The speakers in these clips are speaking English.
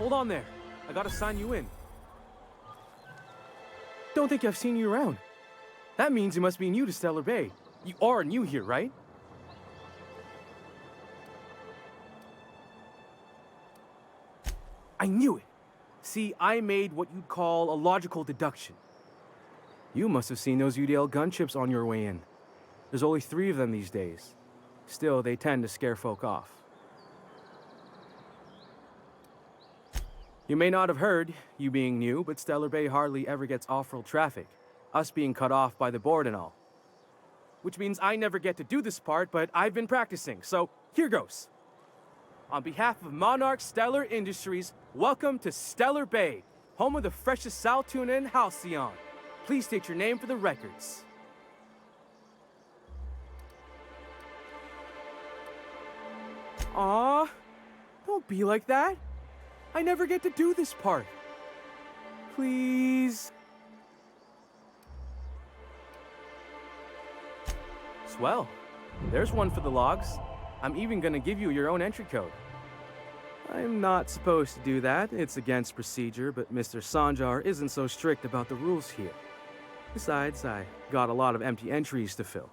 Hold on there. I gotta sign you in. Don't think I've seen you around. That means you must be new to Stellar Bay. You are new here, right? I knew it. See, I made what you'd call a logical deduction. You must have seen those UDL gunships on your way in. There's only 3 of them these days. Still, they tend to scare folk off. You may not have heard, you being new, but Stellar Bay hardly ever gets off-road traffic, us being cut off by the board and all. Which means I never get to do this part, but I've been practicing, so here goes. On behalf of Monarch Stellar Industries, welcome to Stellar Bay, home of the freshest sal tuna and halcyon. Please state your name for the records. Aw, don't be like that. I never get to do this part. Please. Swell. There's one for the logs. I'm even gonna give you your own entry code. I'm not supposed to do that. It's against procedure, but Mr. Sanjar isn't so strict about the rules here. Besides, I got a lot of empty entries to fill.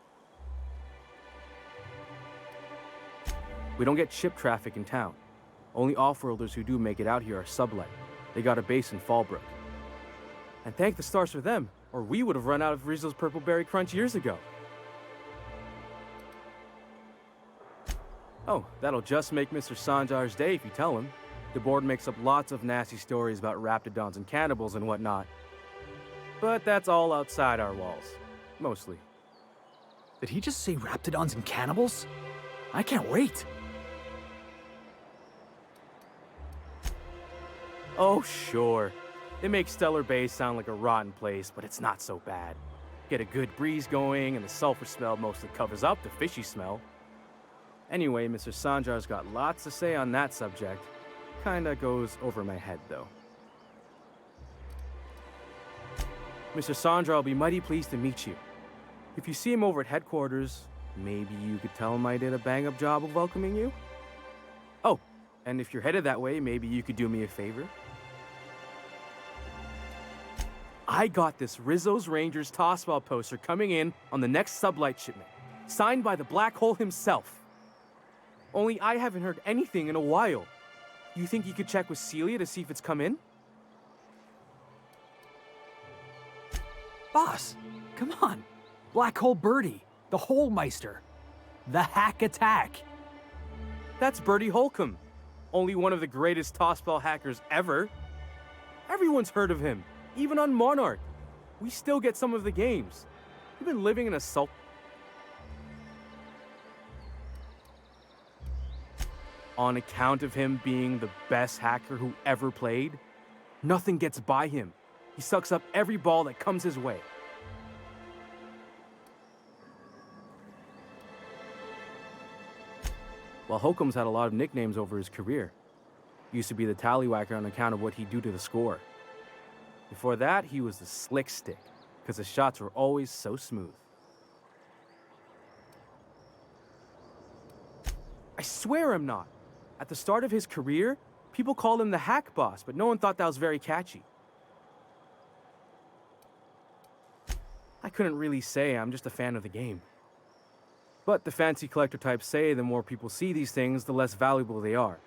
We don't get ship traffic in town. Only off-worlders who do make it out here are sublet. They got a base in Fallbrook. And thank the stars for them, or we would have run out of Rizzo's Purple Berry Crunch years ago. Oh, that'll just make Mr. Sanjar's day if you tell him. The board makes up lots of nasty stories about raptidons and cannibals and whatnot. But that's all outside our walls. Mostly. Did he just say raptidons and cannibals? I can't wait. Oh, sure. It makes Stellar Bay sound like a rotten place, but it's not so bad. Get a good breeze going, and the sulfur smell mostly covers up the fishy smell. Anyway, Mr. Sanjar's got lots to say on that subject. Kinda goes over my head, though. Mr. Sanjar will be mighty pleased to meet you. If you see him over at headquarters, maybe you could tell him I did a bang-up job of welcoming you? Oh, and if you're headed that way, maybe you could do me a favor? I got this Rizzo's Rangers tossball poster coming in on the next sublight shipment, signed by the Black Hole himself. Only I haven't heard anything in a while. You think you could check with Celia to see if it's come in? Boss, come on. Black Hole Birdie, the Hole Meister, the Hack Attack. That's Bertie Holcomb, only one of the greatest tossball hackers ever. Everyone's heard of him, even on Monarch. We still get some of the games. We've been living in a salt. On account of him being the best hacker who ever played, nothing gets by him. He sucks up every ball that comes his way. Well, Holcomb's had a lot of nicknames over his career. Used to be the Tallywhacker on account of what he'd do to the score. Before that, he was the Slick Stick, because his shots were always so smooth. I swear I'm not. At the start of his career, people called him the Hack Boss, but no one thought that was very catchy. I couldn't really say, I'm just a fan of the game. But the fancy collector types say the more people see these things, the less valuable they are.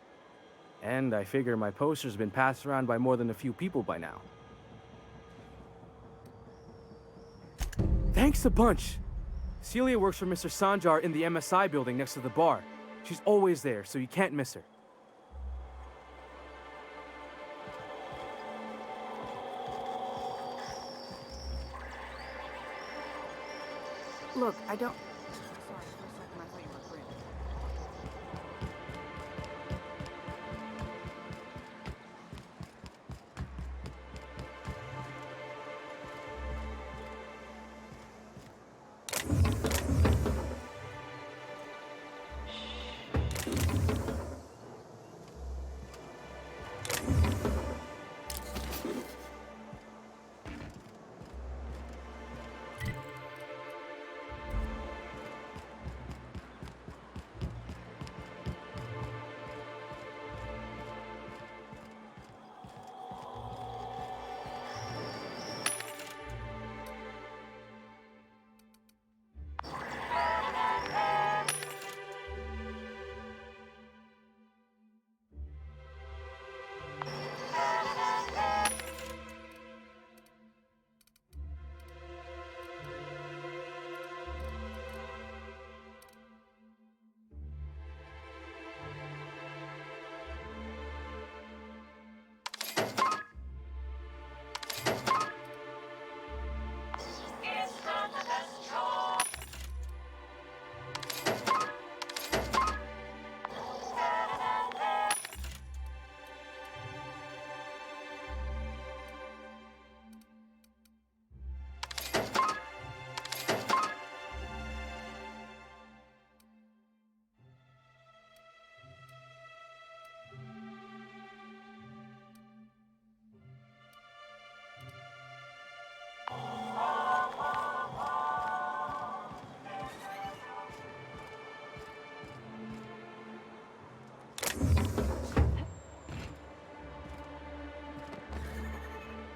And I figure my poster's been passed around by more than a few people by now. Thanks a bunch. Celia works for Mr. Sanjar in the MSI building next to the bar. She's always there, so you can't miss her. Look, I don't... Sorry, for a second I thought you were a friend.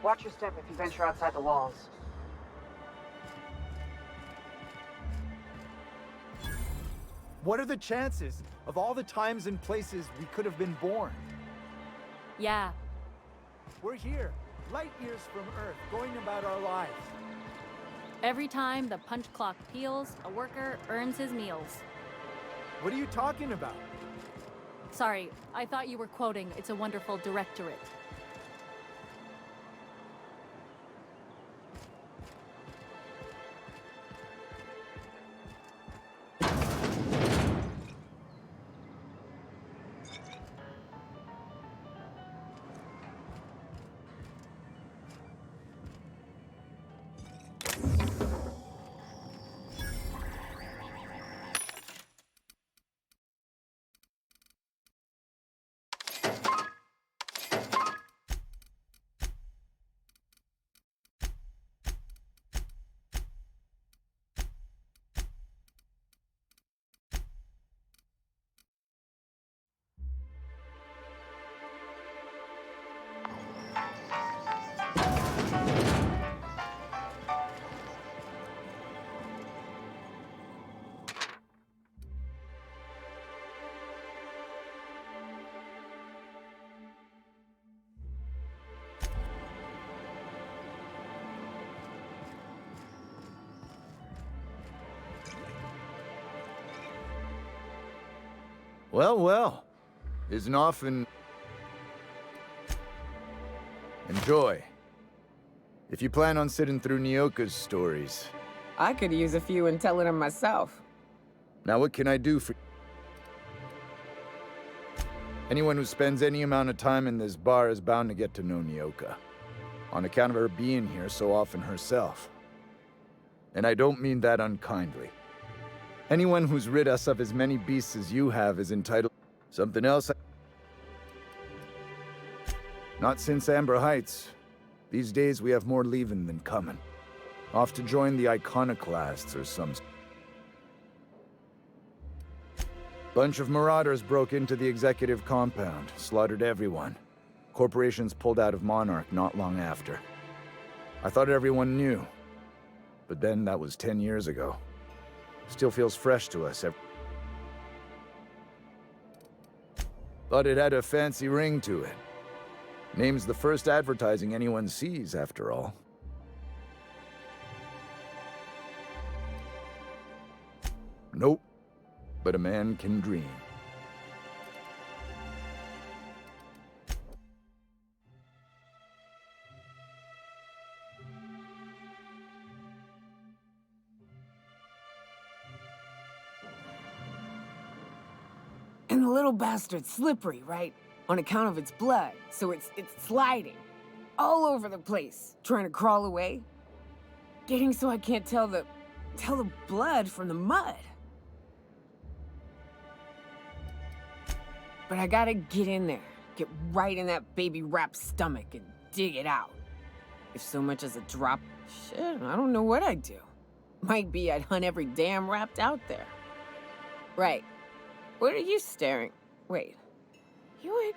Watch your step if you venture outside the walls. What are the chances of all the times and places we could have been born? Yeah. We're here, light years from Earth, going about our lives. Every time the punch clock peals, a worker earns his meals. What are you talking about? Sorry, I thought you were quoting It's a Wonderful Directorate. Well, well. Isn't often... Enjoy. If you plan on sitting through Nyoka's stories. I could use a few and telling them myself. Now what can I do for... Anyone who spends any amount of time in this bar is bound to get to know Nyoka. On account of her being here so often herself. And I don't mean that unkindly. Anyone who's rid us of as many beasts as you have is entitled... Something else? Not since Amber Heights. These days we have more leaving than coming. Off to join the Iconoclasts or some... Bunch of marauders broke into the executive compound, slaughtered everyone. Corporations pulled out of Monarch not long after. I thought everyone knew. But then that was 10 years ago. Still feels fresh to us. But it had a fancy ring to it. Name's the first advertising anyone sees, after all. Nope. But a man can dream. And the little bastard's slippery, right? On account of its blood, so it's sliding. All over the place, trying to crawl away. Getting so I can't tell the blood from the mud. But I gotta get in there, get right in that baby rap's stomach and dig it out. If so much as a drop, shit, I don't know what I'd do. Might be I'd hunt every damn rapt out there. Right. What are you staring? Wait. You ain't...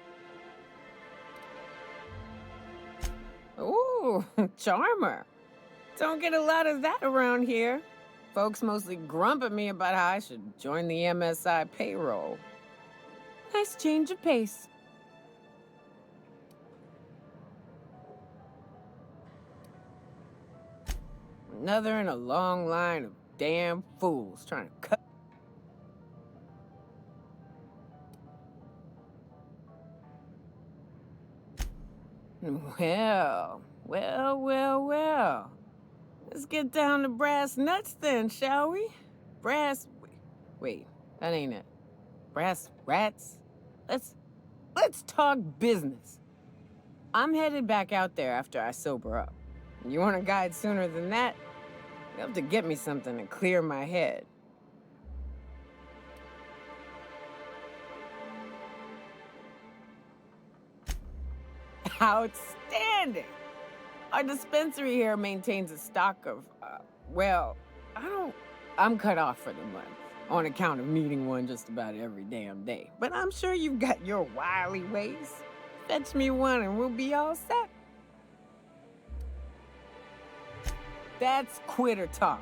Ooh, charmer. Don't get a lot of that around here. Folks mostly grump at me about how I should join the MSI payroll. Nice change of pace. Another in a long line of damn fools trying to cut. Well. Let's get down to brass nuts then, shall we? Wait, that ain't it. Brass rats? Let's talk business. I'm headed back out there after I sober up. You want a guide sooner than that? You have to get me something to clear my head. Outstanding! Our dispensary here maintains a stock of, I'm cut off for the month, on account of needing one just about every damn day. But I'm sure you've got your wily ways. Fetch me one and we'll be all set. That's quitter talk.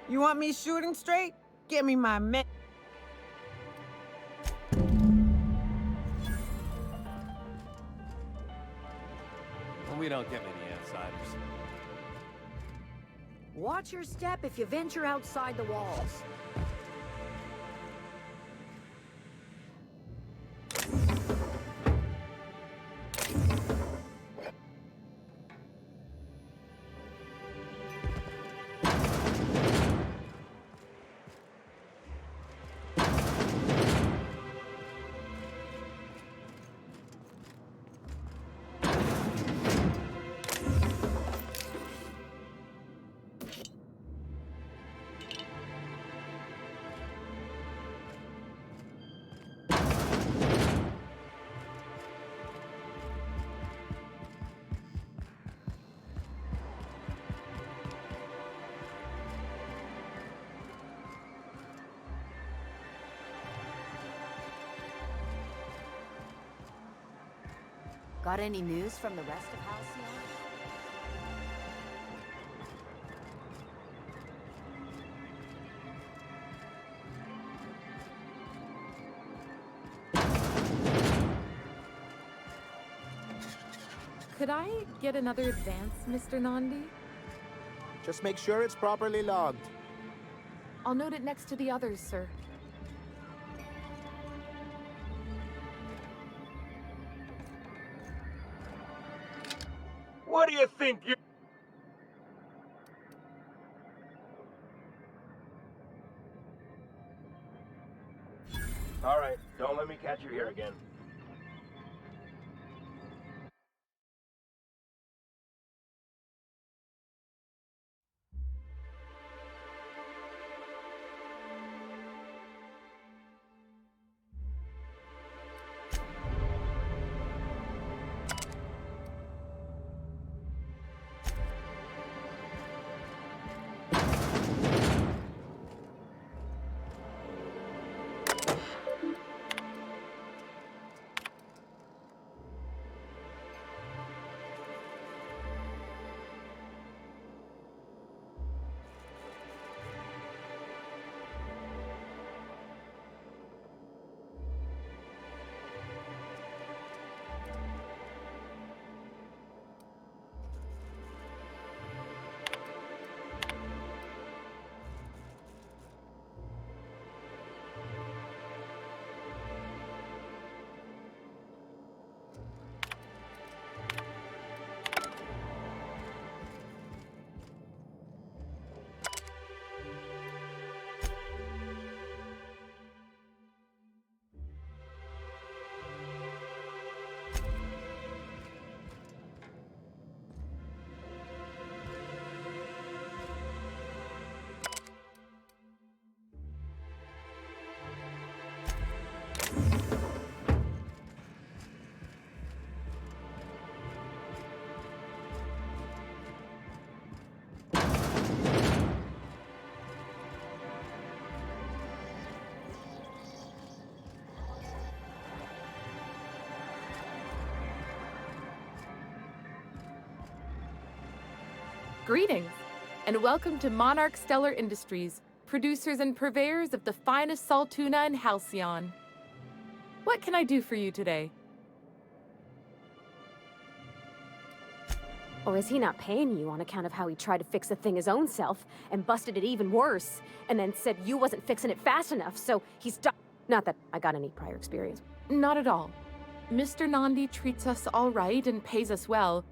You want me shooting straight? Give me my men. Well, we don't get many outsiders. Watch your step if you venture outside the walls. Got any news from the rest of Halcyon? Could I get another advance, Mr. Nandi? Just make sure it's properly logged. I'll note it next to the others, sir. What do you think you... All right, don't let me catch you here again. Greetings, and welcome to Monarch Stellar Industries, producers and purveyors of the finest salt tuna in Halcyon. What can I do for you today? Or is he not paying you on account of how he tried to fix the thing his own self and busted it even worse, and then said you wasn't fixing it fast enough, so he stopped? Not that I got any prior experience. Not at all. Mr. Nandi treats us all right and pays us well.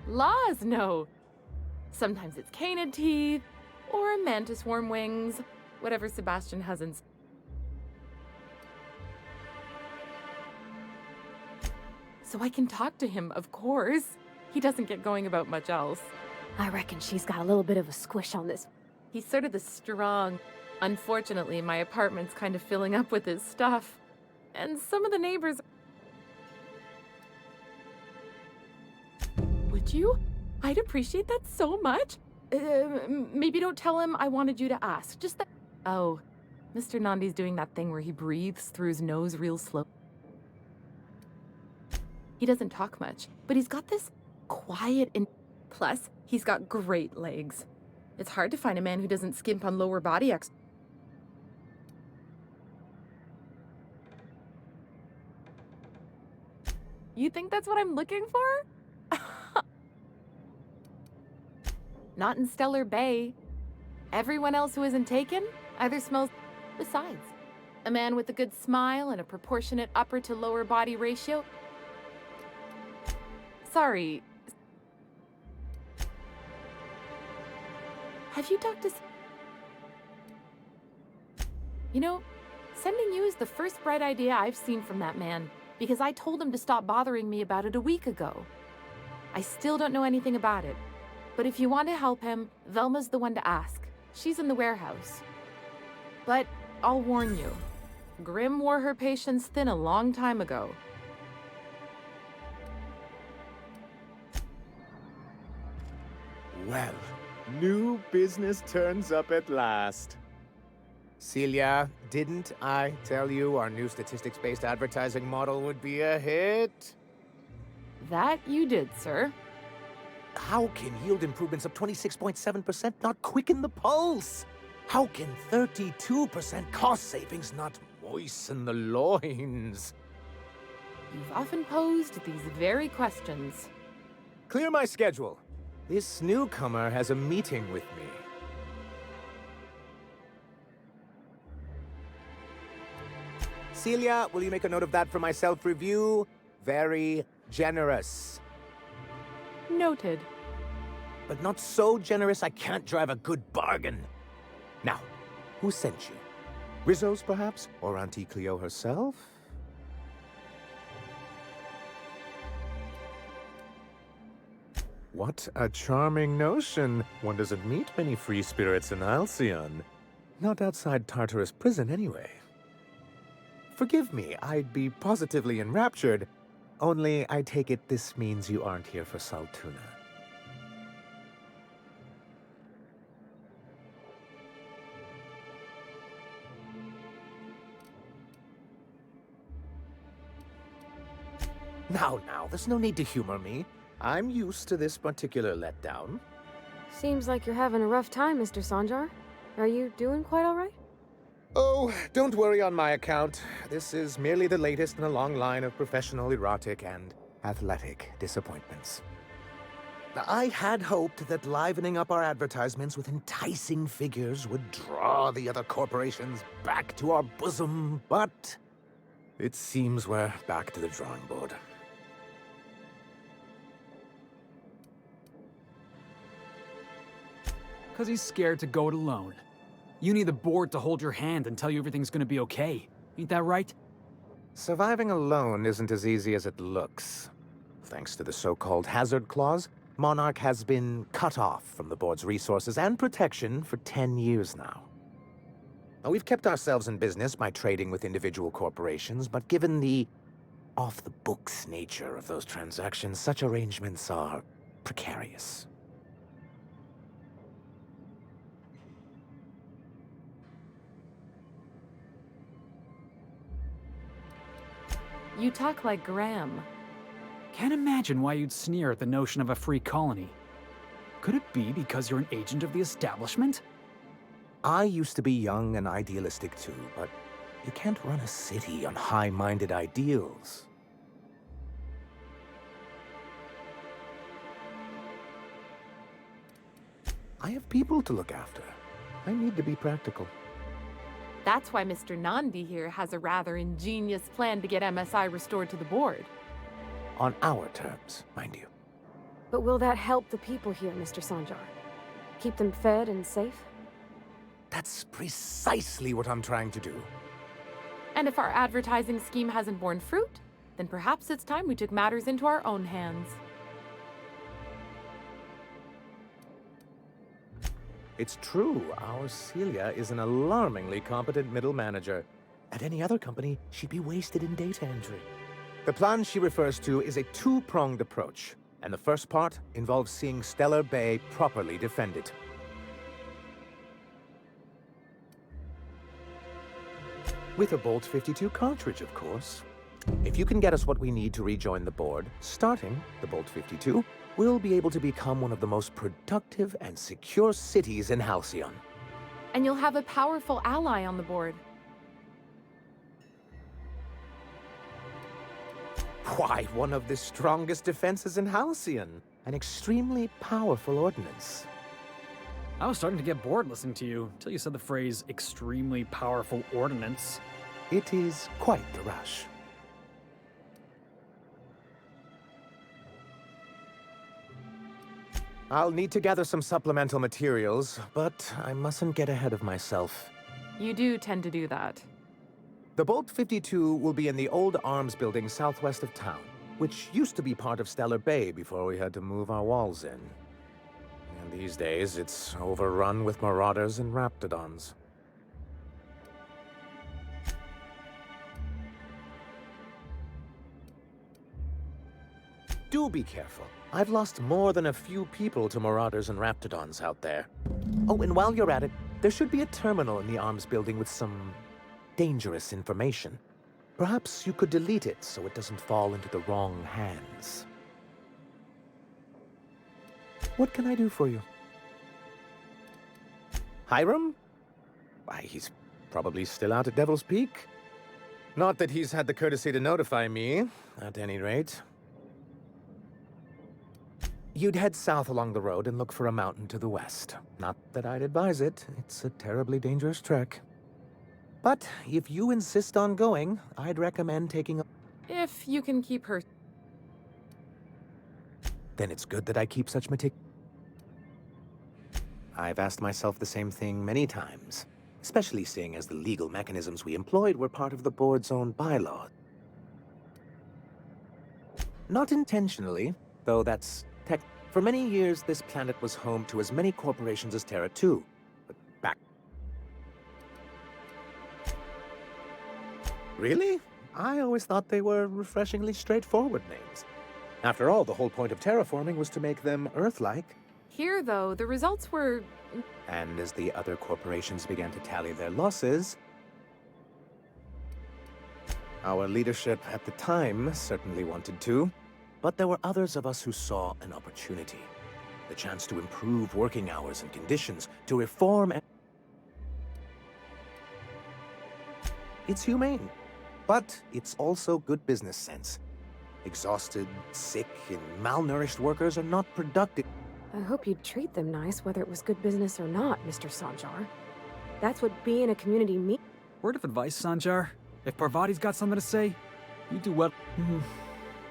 Laws, no. Sometimes it's canid teeth, or mantis worm wings, whatever Sebastian hasn't. So I can talk to him, of course. He doesn't get going about much else. I reckon she's got a little bit of a squish on this. He's sort of the strong. Unfortunately, my apartment's kind of filling up with his stuff. And some of the neighbors... Would you? I'd appreciate that so much. Maybe don't tell him I wanted you to ask. Just that... Oh, Mr. Nandi's doing that thing where he breathes through his nose real slow. He doesn't talk much, but he's got this quiet and... Plus, he's got great legs. It's hard to find a man who doesn't skimp on lower body ex... You think that's what I'm looking for? Not in Stellar Bay. Everyone else who isn't taken either smells... Besides, a man with a good smile and a proportionate upper to lower body ratio... Sorry. Have you talked to... You know, sending you is the first bright idea I've seen from that man, because I told him to stop bothering me about it a week ago. I still don't know anything about it, but if you want to help him, Velma's the one to ask. She's in the warehouse. But I'll warn you, Grimm wore her patience thin a long time ago. Well, new business turns up at last. Celia, didn't I tell you our new statistics-based advertising model would be a hit? That you did, sir. How can yield improvements of 26.7% not quicken the pulse? How can 32% cost savings not moisten the loins? You've often posed these very questions. Clear my schedule. This newcomer has a meeting with me. Celia, will you make a note of that for my self-review? Very generous. Noted. But not so generous I can't drive a good bargain. Now, who sent you? Rizzo's, perhaps? Or Auntie Cleo herself? What a charming notion. One doesn't meet many free spirits in Halcyon. Not outside Tartarus prison, anyway. Forgive me, I'd be positively enraptured. Only, I take it this means you aren't here for Saltuna. Now, there's no need to humor me. I'm used to this particular letdown. Seems like you're having a rough time, Mr. Sanjar. Are you doing quite all right? Oh, don't worry on my account. This is merely the latest in a long line of professional erotic and athletic disappointments. I had hoped that livening up our advertisements with enticing figures would draw the other corporations back to our bosom, but it seems we're back to the drawing board. Because he's scared to go it alone. You need the board to hold your hand and tell you everything's gonna be okay. Ain't that right? Surviving alone isn't as easy as it looks. Thanks to the so-called hazard clause, Monarch has been cut off from the board's resources and protection for 10 years now. Now, we've kept ourselves in business by trading with individual corporations, but given the off-the-books nature of those transactions, such arrangements are precarious. You talk like Graham. Can't imagine why you'd sneer at the notion of a free colony. Could it be because you're an agent of the establishment? I used to be young and idealistic too, but you can't run a city on high-minded ideals. I have people to look after. I need to be practical. That's why Mr. Nandi here has a rather ingenious plan to get MSI restored to the board. On our terms, mind you. But will that help the people here, Mr. Sanjar? Keep them fed and safe? That's precisely what I'm trying to do. And if our advertising scheme hasn't borne fruit, then perhaps it's time we took matters into our own hands. It's true, our Celia is an alarmingly competent middle manager. At any other company, she'd be wasted in data entry. The plan she refers to is a two-pronged approach, and the first part involves seeing Stellar Bay properly defended. With a Bolt 52 cartridge, of course. If you can get us what we need to rejoin the board, starting the Bolt 52, we'll be able to become one of the most productive and secure cities in Halcyon. And you'll have a powerful ally on the board. Why, one of the strongest defenses in Halcyon. An extremely powerful ordnance. I was starting to get bored listening to you until you said the phrase extremely powerful ordnance. It is quite the rush. I'll need to gather some supplemental materials, but I mustn't get ahead of myself. You do tend to do that. The Bolt 52 will be in the old arms building southwest of town, which used to be part of Stellar Bay before we had to move our walls in. And these days, it's overrun with marauders and raptidons. Do be careful. I've lost more than a few people to marauders and raptidons out there. Oh, and while you're at it, there should be a terminal in the arms building with some dangerous information. Perhaps you could delete it so it doesn't fall into the wrong hands. What can I do for you? Hiram? Why, he's probably still out at Devil's Peak. Not that he's had the courtesy to notify me, at any rate. You'd head south along the road and look for a mountain to the west. Not that I'd advise it. It's a terribly dangerous trek. But if you insist on going, I'd recommend taking a... If you can keep her... Then it's good that I keep such I've asked myself the same thing many times, especially seeing as the legal mechanisms we employed were part of the board's own bylaws. Not intentionally, though that's tech. For many years, this planet was home to as many corporations as Terra 2. But back... Really? I always thought they were refreshingly straightforward names. After all, the whole point of terraforming was to make them Earth-like. Here, though, the results were... And as the other corporations began to tally their losses, our leadership at the time certainly wanted to, but there were others of us who saw an opportunity. The chance to improve working hours and conditions, to reform and... It's humane, but it's also good business sense. Exhausted, sick, and malnourished workers are not productive. I hope you'd treat them nice, whether it was good business or not, Mr. Sanjar. That's what being a community means. Word of advice, Sanjar. If Parvati's got something to say, you do well.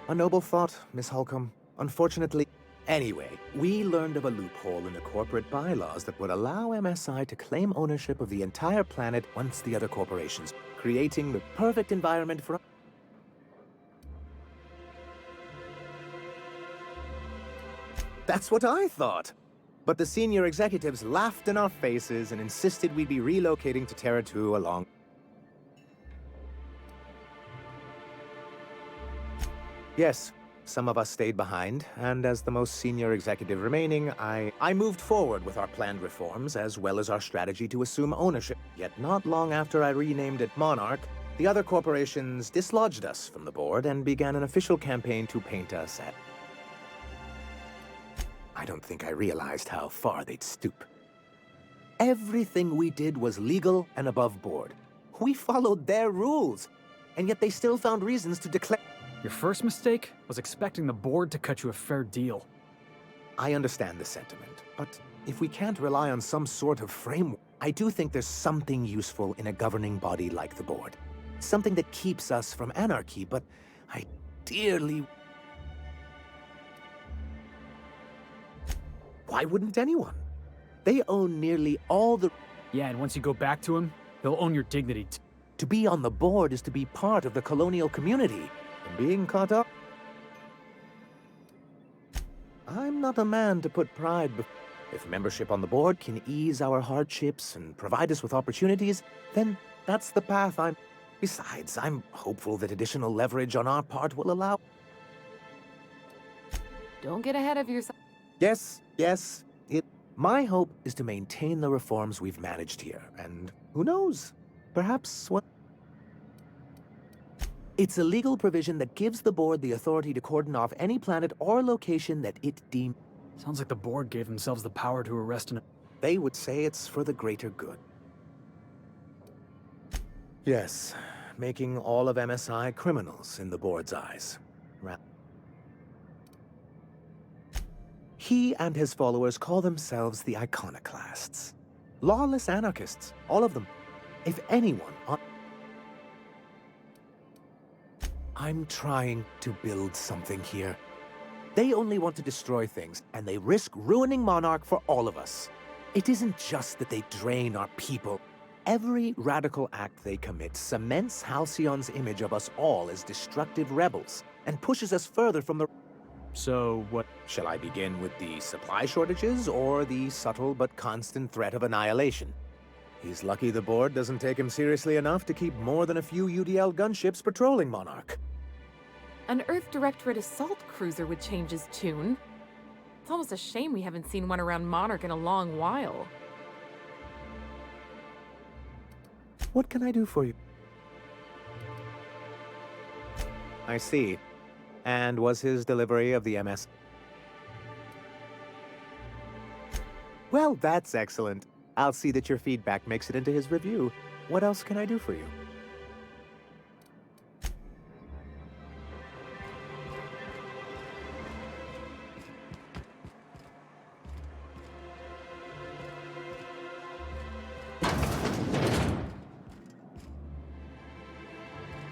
A noble thought, Miss Holcomb. Unfortunately... Anyway, we learned of a loophole in the corporate bylaws that would allow MSI to claim ownership of the entire planet once the other corporations, creating the perfect environment for... That's what I thought. But the senior executives laughed in our faces and insisted we'd be relocating to Terra 2 along. Yes, some of us stayed behind, and as the most senior executive remaining, I moved forward with our planned reforms, as well as our strategy to assume ownership. Yet not long after I renamed it Monarch, the other corporations dislodged us from the board and began an official campaign to paint us at... I don't think I realized how far they'd stoop. Everything we did was legal and above board. We followed their rules, and yet they still found reasons to declare... Your first mistake was expecting the board to cut you a fair deal. I understand the sentiment, but if we can't rely on some sort of framework, I do think there's something useful in a governing body like the board. Something that keeps us from anarchy, but I dearly... Why wouldn't anyone? They own nearly all the... Yeah, and once you go back to him, he'll own your dignity. To be on the board is to be part of the colonial community. And being caught up... I'm not a man to put pride before... If membership on the board can ease our hardships and provide us with opportunities, then that's the path I'm... Besides, I'm hopeful that additional leverage on our part will allow... Don't get ahead of yourself. Yes. My hope is to maintain the reforms we've managed here, and who knows? Perhaps what... It's a legal provision that gives the board the authority to cordon off any planet or location that it deems. Sounds like the board gave themselves the power to arrest an... They would say it's for the greater good. Yes, making all of MSI criminals in the board's eyes. He and his followers call themselves the Iconoclasts. Lawless anarchists, all of them. If anyone on... I'm trying to build something here. They only want to destroy things, and they risk ruining Monarch for all of us. It isn't just that they drain our people. Every radical act they commit cements Halcyon's image of us all as destructive rebels, and pushes us further from the... So, what... Shall I begin with the supply shortages, or the subtle but constant threat of annihilation? He's lucky the board doesn't take him seriously enough to keep more than a few UDL gunships patrolling Monarch. An Earth Directorate assault cruiser would change his tune. It's almost a shame we haven't seen one around Monarch in a long while. What can I do for you? I see. And was his delivery of the MS... Well, that's excellent. I'll see that your feedback makes it into his review. What else can I do for you?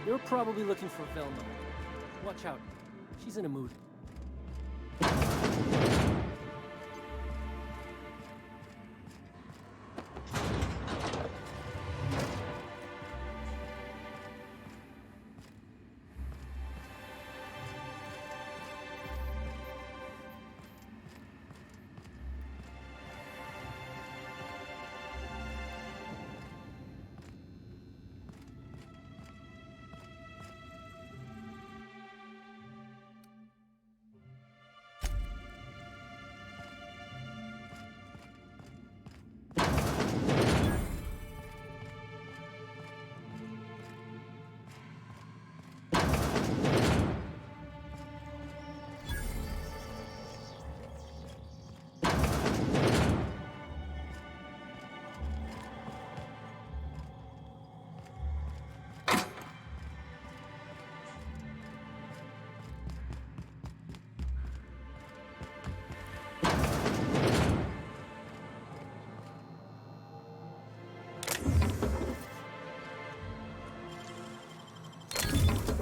You're probably looking for Velma. Watch out. She's in a mood.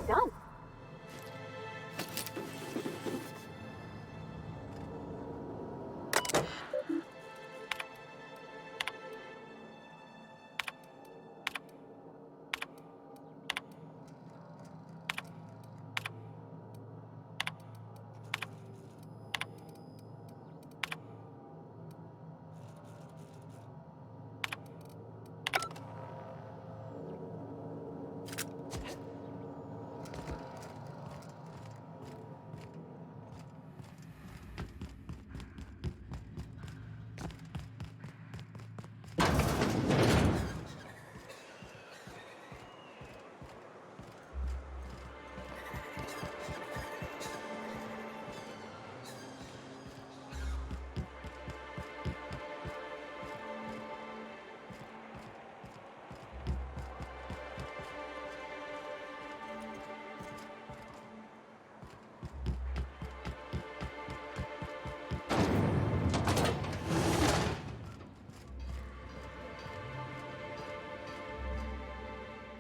Done.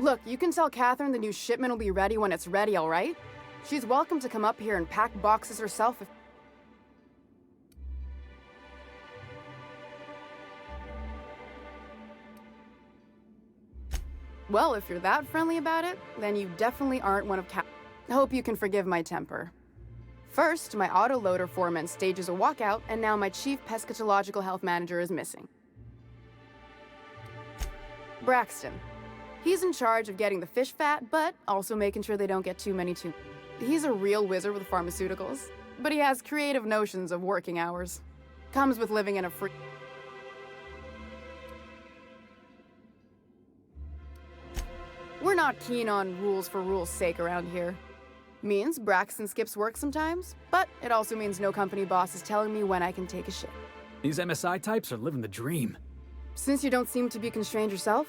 Look, you can tell Catherine the new shipment will be ready when it's ready, all right? She's welcome to come up here and pack boxes herself if... Well, if you're that friendly about it, then you definitely aren't one of I hope you can forgive my temper. First, my autoloader foreman stages a walkout, and now my chief pescatological health manager is missing. Braxton. He's in charge of getting the fish fat, but also making sure they don't get too many too. He's a real wizard with pharmaceuticals, but he has creative notions of working hours. Comes with living in a free... We're not not keen on rules for rules' sake around here. Means Braxton skips work sometimes, but it also means no company boss is telling me when I can take a shit. These MSI types are living the dream. Since you don't seem to be constrained yourself,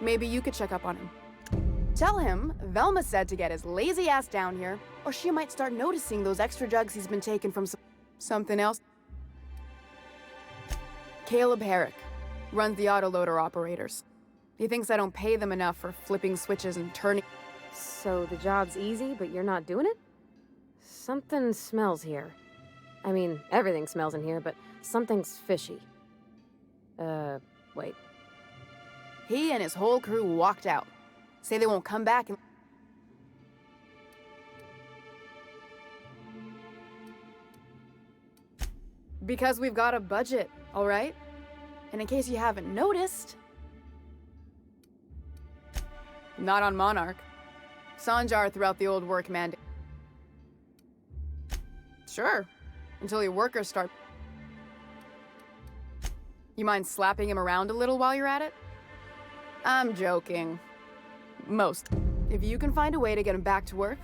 maybe you could check up on him. Tell him Velma said to get his lazy ass down here, or she might start noticing those extra drugs he's been taking from something else. Caleb Herrick runs the autoloader operators. He thinks I don't pay them enough for flipping switches and turning. So the job's easy, but you're not doing it? Something smells here. I mean, everything smells in here, but something's fishy. Wait. He and his whole crew walked out. Say they won't come back and... Because we've got a budget, all right? And in case you haven't noticed... Not on Monarch. Sanjar throughout the old work mandate. Sure, until your workers start... You mind slapping him around a little while you're at it? I'm joking. Most. If you can find a way to get him back to work,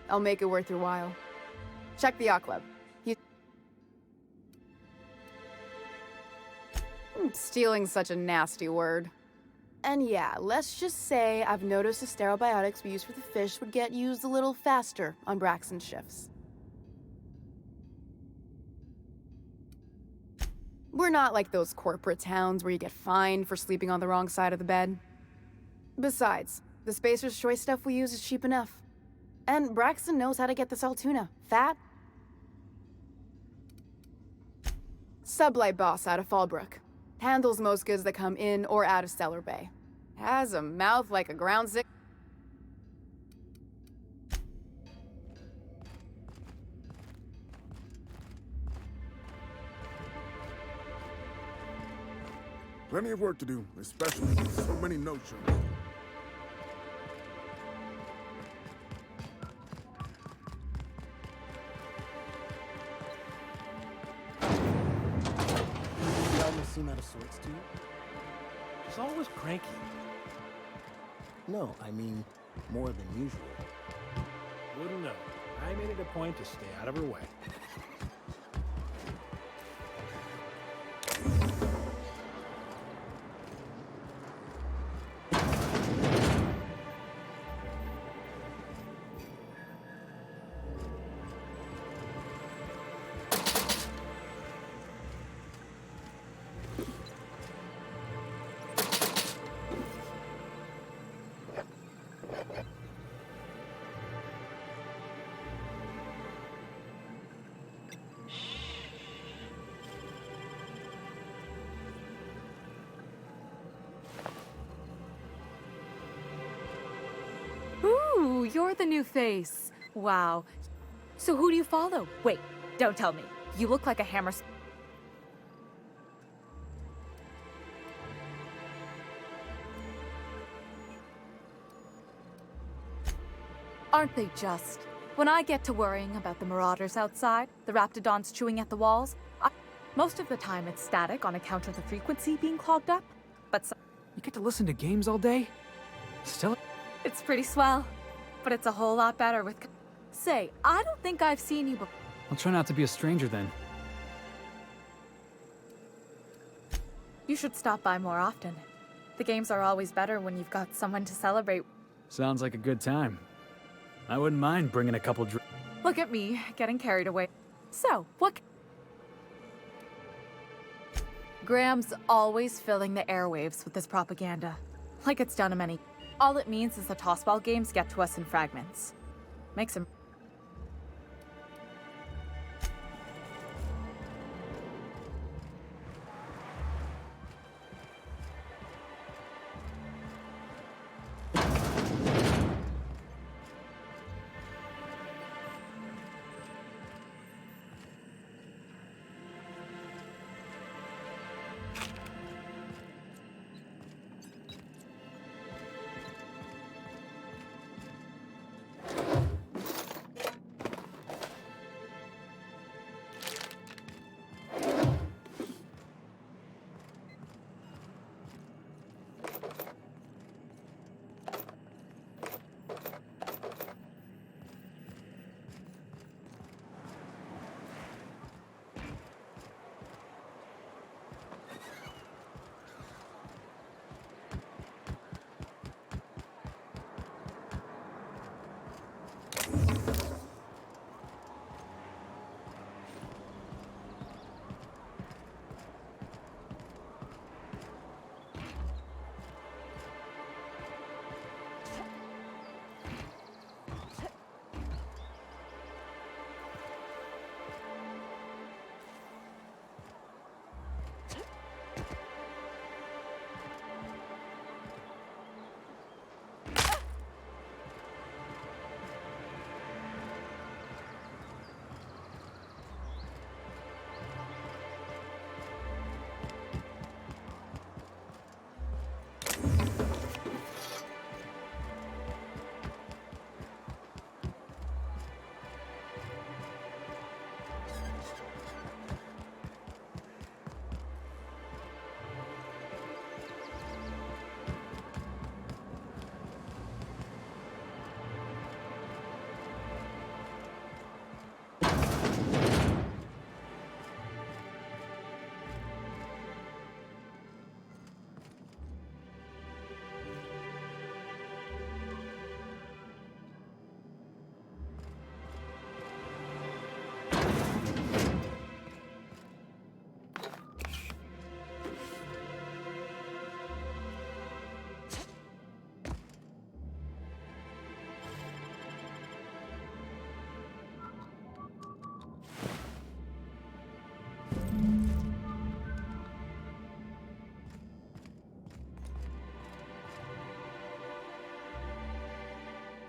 I'll make it worth your while. Check the yacht club. Stealing's such a nasty word. And yeah, let's just say I've noticed the stereobiotics we use for the fish would get used a little faster on Braxton's shifts. We're not like those corporate towns where you get fined for sleeping on the wrong side of the bed. Besides, the Spacer's Choice stuff we use is cheap enough. And Braxton knows how to get the Saltuna. Fat. Sublight boss out of Fallbrook. Handles most goods that come in or out of Stellar Bay. Has a mouth like a ground sick. Plenty of work to do, especially with so many no-shows. She almost seem out of sorts to you? She's always cranky. No, I mean, more than usual. Wouldn't know. I made it a point to stay out of her way. Ooh, you're the new face. Wow. So who do you follow? Wait, don't tell me. You look like a hammer... Aren't they just? When I get to worrying about the marauders outside, the raptidons chewing at the walls, most of the time it's static on account of the frequency being clogged up, but You get to listen to games all day? Still? It's pretty swell, but it's a whole lot better with... Say, I don't think I've seen you before. I'll try not to be a stranger then. You should stop by more often. The games are always better when you've got someone to celebrate. Sounds like a good time. I wouldn't mind bringing a couple Look at me, getting carried away. So, what... Graham's always filling the airwaves with this propaganda. Like it's done him any... All it means is the tossball games get to us in fragments. Makes him...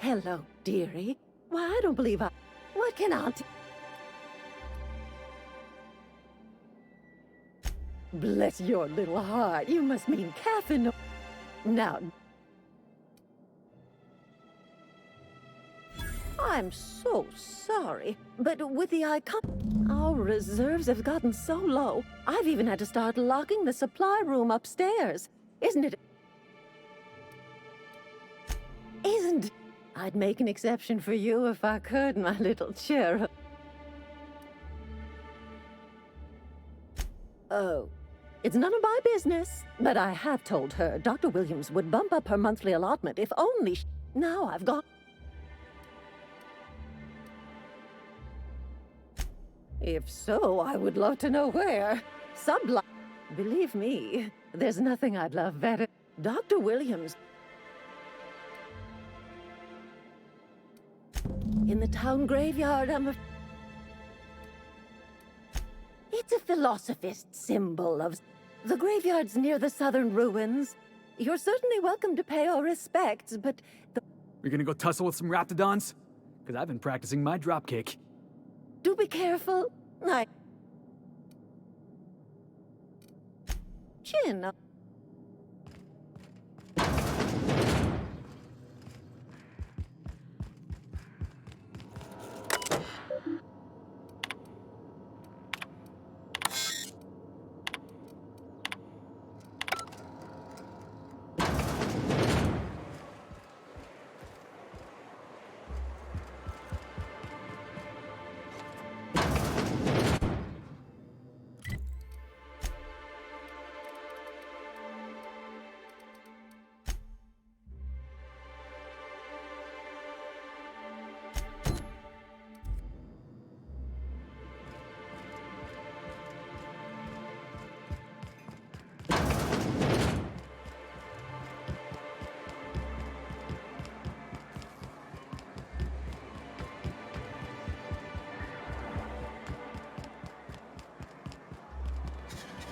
Hello, dearie. Why, I don't believe I... What can Auntie... Bless your little heart. You must mean Catherine. Now... I'm so sorry, but with the icon... Our reserves have gotten so low, I've even had to start locking the supply room upstairs. Isn't it... Isn't... I'd make an exception for you if I could, my little cherub. Oh, it's none of my business, but I have told her Dr. Williams would bump up her monthly allotment if only Now I've got... If so, I would love to know where. Sublime. Believe me, there's nothing I'd love better. Dr. Williams... In the town graveyard, It's a philosophist symbol of... The graveyard's near the southern ruins. You're certainly welcome to pay our respects, but... You're gonna go tussle with some raptidons? Because I've been practicing my dropkick. Do be careful. Chin up.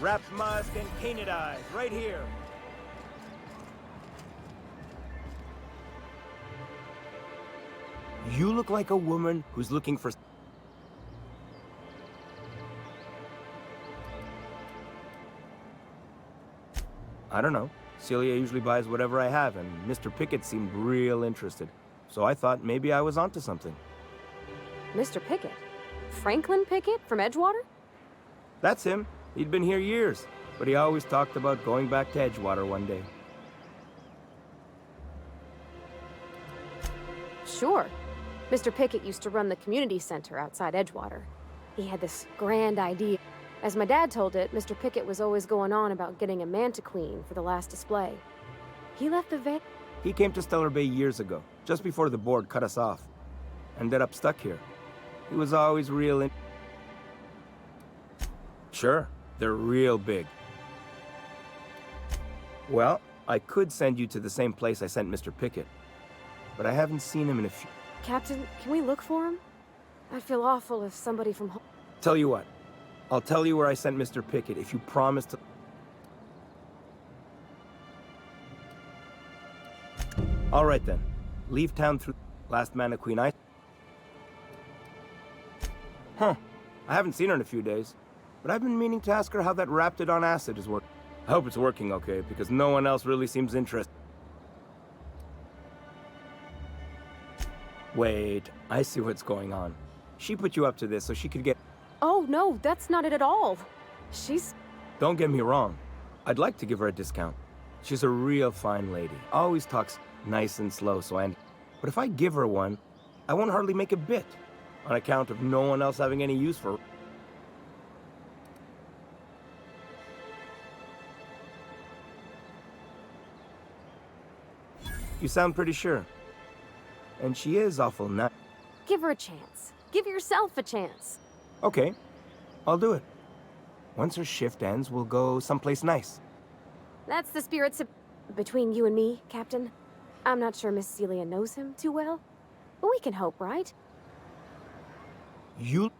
Wrapped musk and canid eyes, right here. You look like a woman who's looking for... I don't know. Celia usually buys whatever I have, and Mr. Pickett seemed real interested. So I thought maybe I was onto something. Mr. Pickett? Franklin Pickett from Edgewater? That's him. He'd been here years, but he always talked about going back to Edgewater one day. Sure. Mr. Pickett used to run the community center outside Edgewater. He had this grand idea. As my dad told it, Mr. Pickett was always going on about getting a manta queen for the last display. He left the He came to Stellar Bay years ago, just before the board cut us off. Ended up stuck here. He was always real Sure. They're real big. Well, I could send you to the same place I sent Mr. Pickett, but I haven't seen him in a few... Captain, can we look for him? I'd feel awful if somebody from home... Tell you what, I'll tell you where I sent Mr. Pickett if you promise to... All right then. Leave town through last Mana Queen I... Huh. I haven't seen her in a few days. But I've been meaning to ask her how that Raptidon acid is working. I hope it's working okay, because no one else really seems interested. Wait, I see what's going on. She put you up to this so she could get... Oh, no, that's not it at all. She's... Don't get me wrong. I'd like to give her a discount. She's a real fine lady. Always talks nice and slow, so I... But if I give her one, I won't hardly make a bit, on account of no one else having any use for her. You sound pretty sure. And she is awful nice. Give her a chance. Give yourself a chance. Okay, I'll do it. Once her shift ends, we'll go someplace nice. That's the spirit between you and me, Captain. I'm not sure Miss Celia knows him too well, but we can hope, right? You...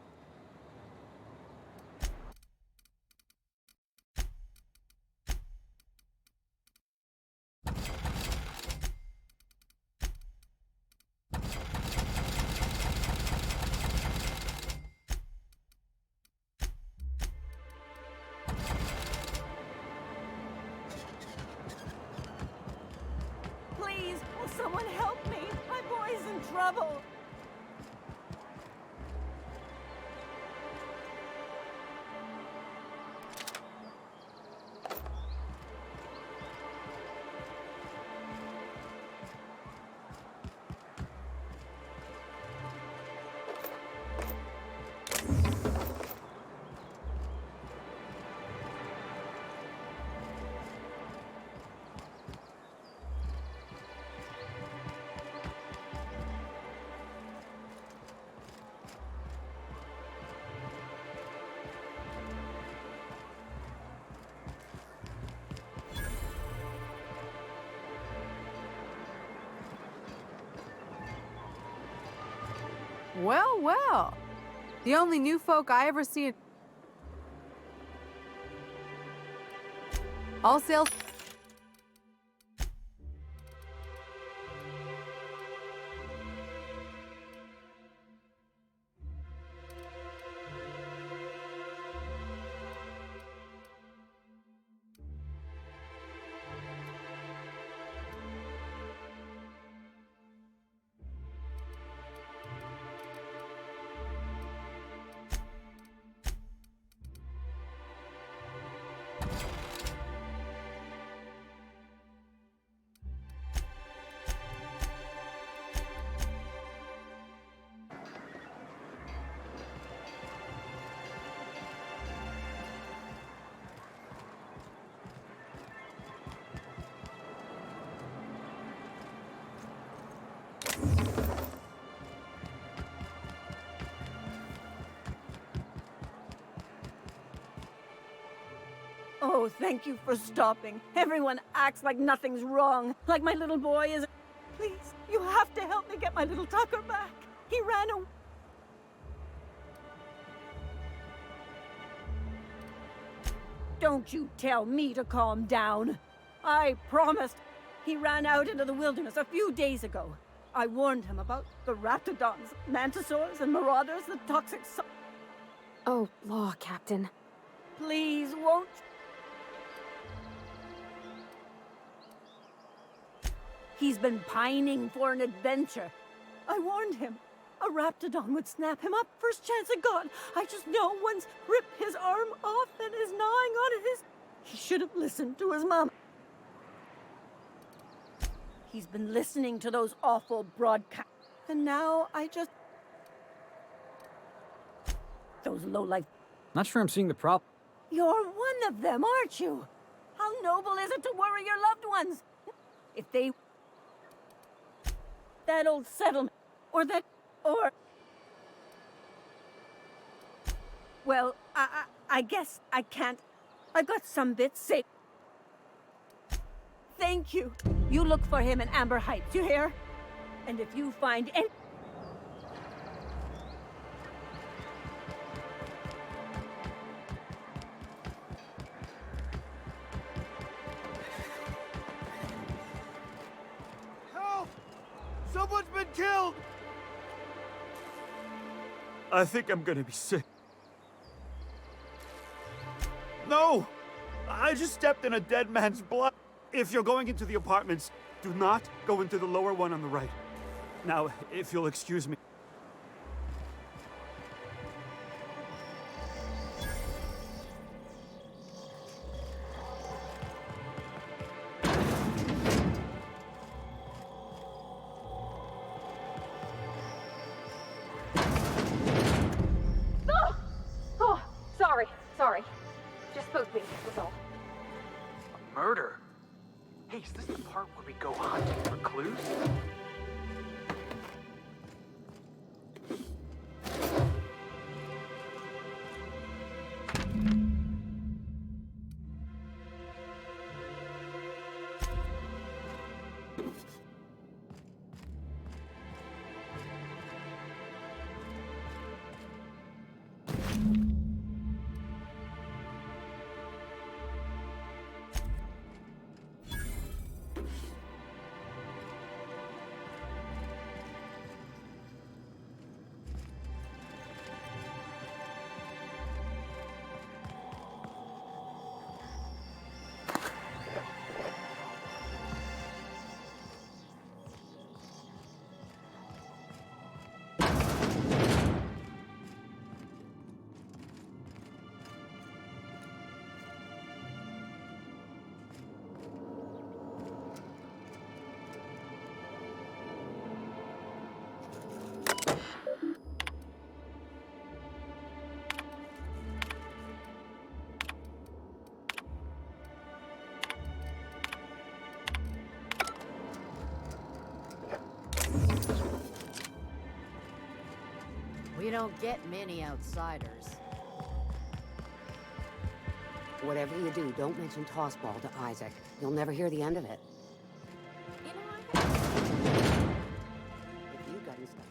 trouble. Well, well. The only new folk I ever seen. All sales. Oh, thank you for stopping. Everyone acts like nothing's wrong, like my little boy is... Please, you have to help me get my little Tucker back. He ran away. Don't you tell me to calm down. I promised. He ran out into the wilderness a few days ago. I warned him about the raptidons, mantisaurs, and marauders, the toxic... Oh, law, Captain. Please, won't you? He's been pining for an adventure. I warned him. A raptidon would snap him up first chance it got. I just know one's ripped his arm off and is gnawing on his... He should have listened to his mom. He's been listening to those awful broadcasts. And now I just... Those low-life... Not sure I'm seeing the problem. You're one of them, aren't you? How noble is it to worry your loved ones? If they... That old settlement, or that... or... Well, I guess I can't. I've got some bits saved. Thank you. You look for him in Amber Heights, you hear? And if you find any... Help! Someone's been killed! I think I'm gonna be sick. No! I just stepped in a dead man's blood. If you're going into the apartments, do not go into the lower one on the right. Now, if you'll excuse me. Oh, sorry. Just spoke me, was all. Murder? Hey, is this the part where we go hunting for clues? We don't get many outsiders. Whatever you do, don't mention Tossball to Isaac. You'll never hear the end of it. If you got his stuff.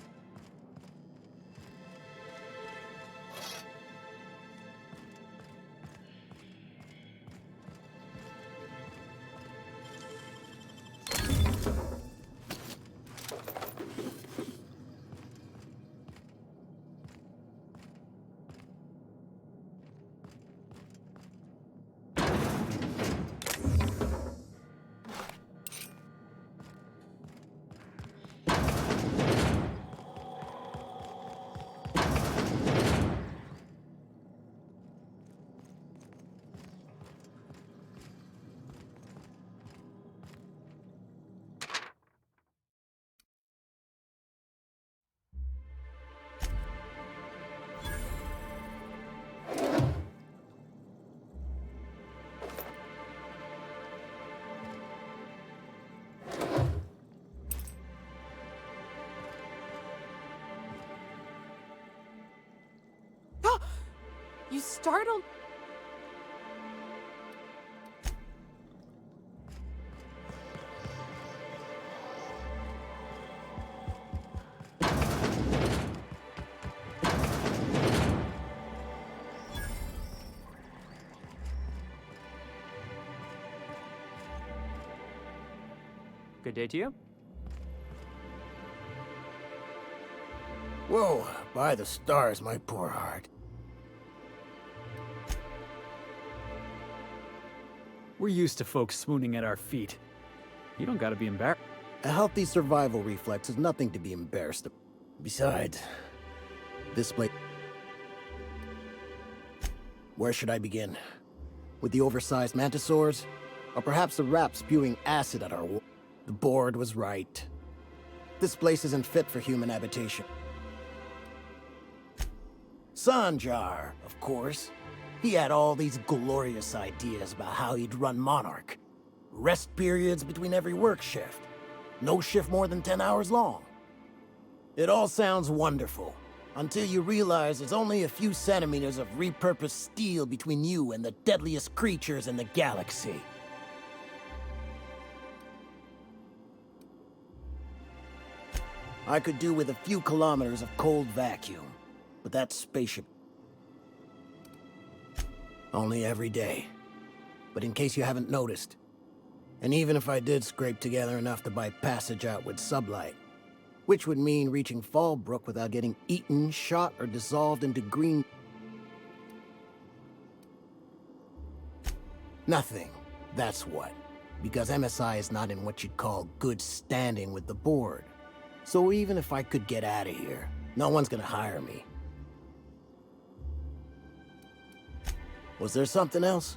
You startled. Good day to you. Whoa, by the stars, my poor heart. We're used to folks swooning at our feet. You don't gotta be embarrassed. A healthy survival reflex is nothing to be embarrassed about. Besides, this place... Where should I begin? With the oversized mantisaurs? Or perhaps the rats spewing acid at our wall? The board was right. This place isn't fit for human habitation. Sanjar, of course. He had all these glorious ideas about how he'd run Monarch. Rest periods between every work shift. No shift more than 10 hours long. It all sounds wonderful, until you realize there's only a few centimeters of repurposed steel between you and the deadliest creatures in the galaxy. I could do with a few kilometers of cold vacuum, but that spaceship... Only every day. But in case you haven't noticed, and even if I did scrape together enough to buy passage out with sublight, which would mean reaching Fallbrook without getting eaten, shot, or dissolved into green... Nothing. That's what. Because MSI is not in what you'd call good standing with the board. So even if I could get out of here, no one's gonna hire me. Was there something else?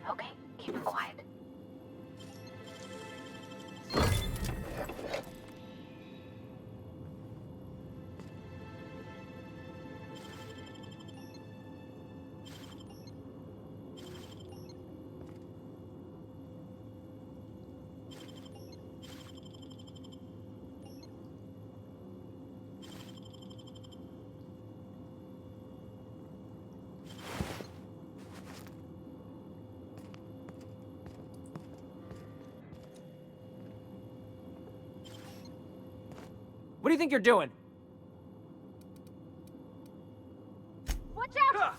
Okay, keep it quiet. What do you think you're doing? Watch out!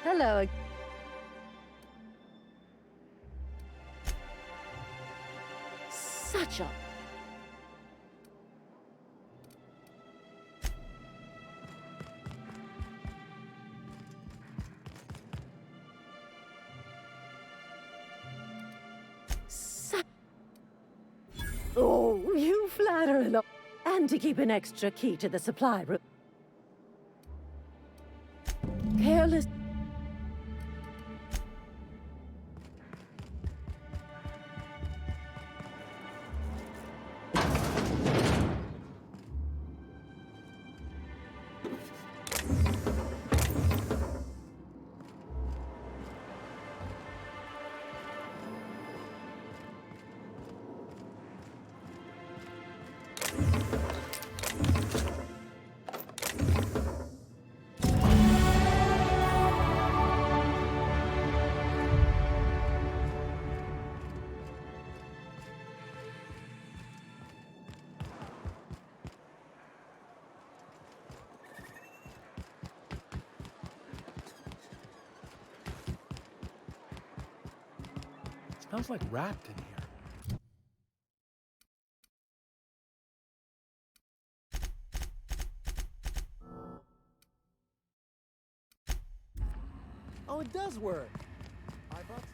Hello. Such a... Oh, you flatter a lot. And to keep an extra key to the supply room. Careless. Smells like rat in here. Oh, it does work. I bought